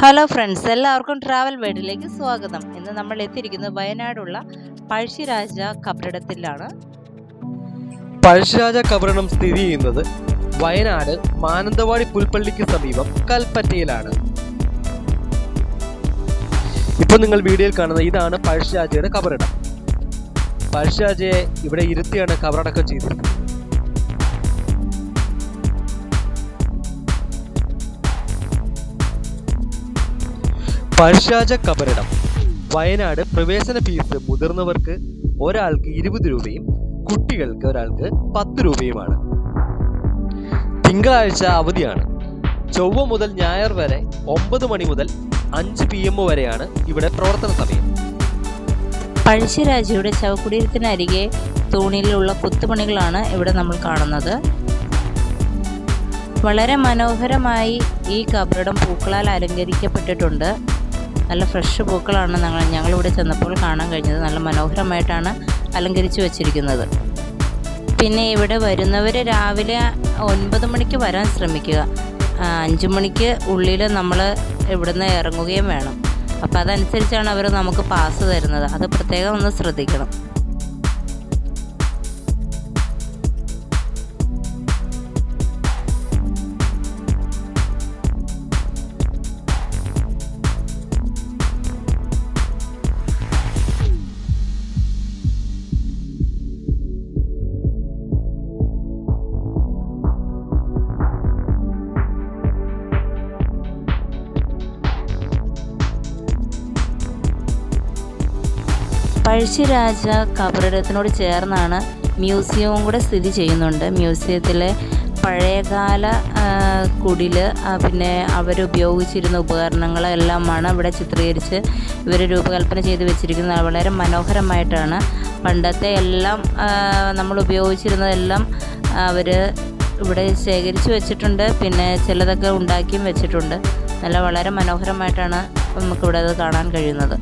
Hello friends, എല്ലാവർക്കും travel വേൾഡിലേക്ക് സ്വാഗതം. ഇന്ന് നമ്മൾ എത്തിയിരിക്കുന്നത് വയനാടുള്ള പഴശ്ശിരാജ കബറിടത്തിലാണ്. പഴശ്ശിരാജ കബറിടം സ്ഥിതി ചെയ്യുന്നത് വയനാട് മാനന്തവാടി പുൽപ്പള്ളിക്ക് സമീപം കൽപ്പറ്റയിലാണ്. ഇപ്പോൾ നിങ്ങൾ വീഡിയോയിൽ കാണുന്ന ഇതാണ് പഴശ്ശിരാജയുടെ കബറിടം. പഴശ്ശിരാജയെ ഇവിടെ ഇരുത്തിയാണ് കബറടക്കം ചെയ്തിരിക്കുന്നത്. പഴശ്ശിരാജ കബറിടം വയനാട് പ്രവേശന ഫീസ് മുതിർന്നവർക്ക് ഒരാൾക്ക് 20 രൂപയും കുട്ടികൾക്ക് ഒരാൾക്ക് 10 രൂപയുമാണ്. തിങ്കളാഴ്ച അവധിയാണ്. ചൊവ്വ മുതൽ ഞായർ വരെ 9 മണി മുതൽ 5 PM വരെയാണ് ഇവിടെ പ്രവർത്തന സമയം. പഴശ്ശിരാജയുടെ ശവകുടീരത്തിനരികെ തൂണിലുള്ള കൊത്തുപണികളാണ് ഇവിടെ നമ്മൾ കാണുന്നത്. വളരെ മനോഹരമായി ഈ കബറിടം പൂക്കളാൽ അലങ്കരിക്കപ്പെട്ടിട്ടുണ്ട്. നല്ല ഫ്രഷ് പൂക്കളാണ് ഞങ്ങളിവിടെ ചെന്നപ്പോൾ കാണാൻ കഴിഞ്ഞത്. നല്ല മനോഹരമായിട്ടാണ് അലങ്കരിച്ചു വച്ചിരിക്കുന്നത്. പിന്നെ ഇവിടെ വരുന്നവർ രാവിലെ 9 മണിക്ക് വരാൻ ശ്രമിക്കുക. 5 മണിക്ക് ഉള്ളിൽ നമ്മൾ ഇവിടുന്ന് ഇറങ്ങുകയും വേണം. അപ്പോൾ അതനുസരിച്ചാണ് അവർ നമുക്ക് പാസ് തരുന്നത്. അത് പ്രത്യേകം ഒന്ന് ശ്രദ്ധിക്കണം. പഴശ്ശിരാജ കബറിടത്തിനോട് ചേർന്നാണ് മ്യൂസിയവും കൂടെ സ്ഥിതി ചെയ്യുന്നുണ്ട്. മ്യൂസിയത്തിലെ പഴയകാല കുടില്, പിന്നെ അവരുപയോഗിച്ചിരുന്ന ഉപകരണങ്ങളെല്ലാമാണ് ഇവിടെ ചിത്രീകരിച്ച് ഇവർ രൂപകൽപ്പന ചെയ്ത് വെച്ചിരിക്കുന്നത്. വളരെ മനോഹരമായിട്ടാണ്. പണ്ടത്തെ എല്ലാം നമ്മൾ ഉപയോഗിച്ചിരുന്നതെല്ലാം അവർ ഇവിടെ ശേഖരിച്ച് വെച്ചിട്ടുണ്ട്. പിന്നെ ചിലതൊക്കെ ഉണ്ടാക്കിയും വെച്ചിട്ടുണ്ട്. വളരെ മനോഹരമായിട്ടാണ് നമുക്കിവിടെ അത് കാണാൻ കഴിയുന്നത്.